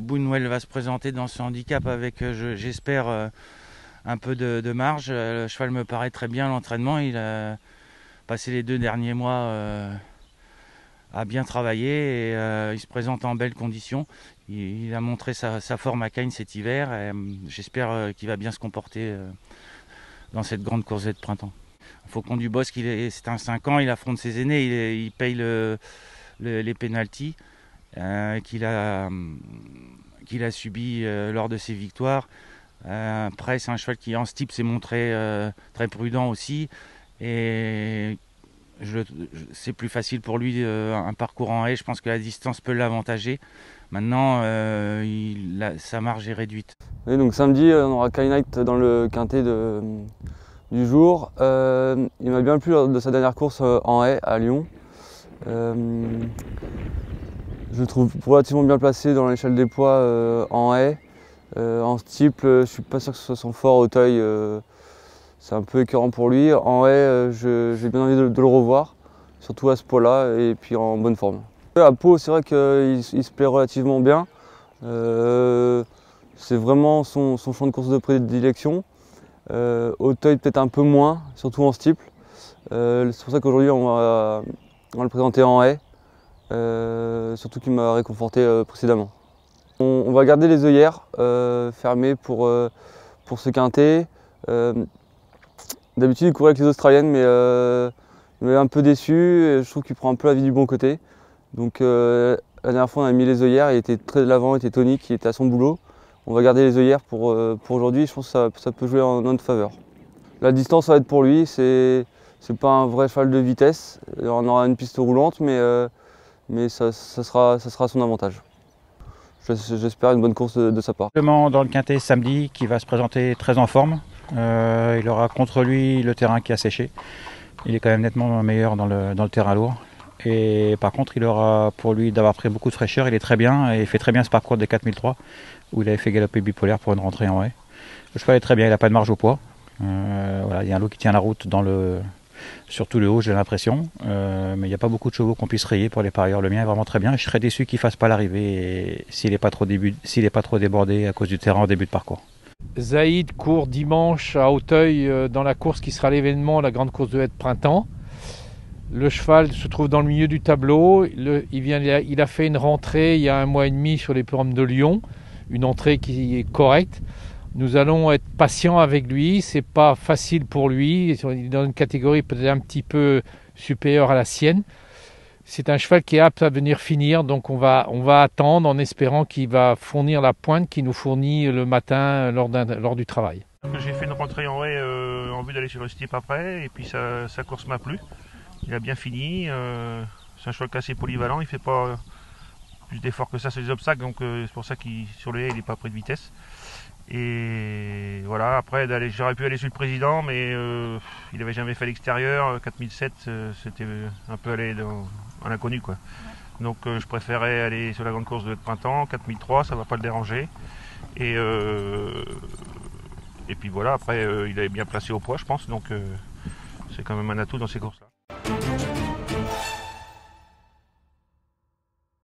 Bounouel va se présenter dans ce handicap avec, j'espère, un peu de marge. Le cheval me paraît très bien, l'entraînement. Il a passé les 2 derniers mois à bien travailler et il se présente en belles conditions. Il a montré sa forme à Cagnes cet hiver et j'espère qu'il va bien se comporter dans cette grande course de printemps. Faucon du Bosc, c'est un 5 ans, il affronte ses aînés, il paye les pénaltys qu'il a subis lors de ses victoires. Après, c'est un cheval qui en ce type s'est montré très prudent aussi et c'est plus facile pour lui un parcours en haie. Je pense que la distance peut l'avantager. Maintenant, sa marge est réduite. Oui, donc samedi, on aura Kai Knight dans le quintet du jour. Il m'a bien plu lors de sa dernière course en haie à Lyon. Je le trouve relativement bien placé dans l'échelle des poids en haie. En steeple, je ne suis pas sûr que ce soit son fort. Auteuil, c'est un peu écœurant pour lui. En haie, j'ai bien envie de le revoir, surtout à ce poids-là, et puis en bonne forme. À Pau, c'est vrai qu'il se plaît relativement bien. C'est vraiment son champ de course de prédilection. Auteuil peut-être un peu moins, surtout en steeple. C'est pour ça qu'aujourd'hui on va le présenter en haie, surtout qu'il m'a réconforté précédemment. On va garder les œillères fermées pour ce quintet. D'habitude il courait avec les australiennes, mais il m'a un peu déçu et je trouve qu'il prend un peu la vie du bon côté. Donc la dernière fois on a mis les œillères, il était très de l'avant, il était tonique, il était à son boulot. On va garder les œillères pour aujourd'hui, je pense que ça peut jouer en notre faveur. La distance va être pour lui, c'est pas un vrai cheval de vitesse, on aura une piste roulante, mais ça sera son avantage. J'espère une bonne course de sa part. Dans le quintet samedi, qui va se présenter très en forme. Il aura contre lui le terrain qui a séché. Il est quand même nettement meilleur dans le terrain lourd. Et par contre, il aura pour lui d'avoir pris beaucoup de fraîcheur. Il est très bien et il fait très bien ce parcours des 4003 où il avait fait galoper bipolaire pour une rentrée en haie. Le cheval est très bien, il n'a pas de marge au poids. Voilà, il y a un lot qui tient la route surtout le haut, j'ai l'impression. Mais il n'y a pas beaucoup de chevaux qu'on puisse rayer pour les parieurs. Le mien est vraiment très bien. Je serais déçu qu'il ne fasse pas l'arrivée s'il n'est pas trop débordé à cause du terrain au début de parcours. Zaïd court dimanche à Auteuil dans la course qui sera l'événement, la grande course de haie de printemps. Le cheval se trouve dans le milieu du tableau. Il a fait une rentrée il y a 1 mois et demi sur les programmes de Lyon, une entrée qui est correcte. Nous allons être patients avec lui, c'est pas facile pour lui, il est dans une catégorie peut-être un petit peu supérieure à la sienne. C'est un cheval qui est apte à venir finir, donc on va attendre en espérant qu'il va fournir la pointe qu'il nous fournit le matin lors du travail. J'ai fait une rentrée en haie en vue d'aller sur le steep après, et puis sa course m'a plu. Il a bien fini, c'est un cheval assez polyvalent, il fait pas plus d'efforts que ça sur les obstacles, donc c'est pour ça qu'il sur le haie il n'est pas pris de vitesse. Et voilà, après j'aurais pu aller sur le président, mais il n'avait jamais fait l'extérieur. 4007, c'était un peu aller à l'inconnu, quoi. Donc je préférais aller sur la grande course de printemps. 4003, ça va pas le déranger. Et puis voilà, après il est bien placé au poids, je pense, donc c'est quand même un atout dans ces courses là.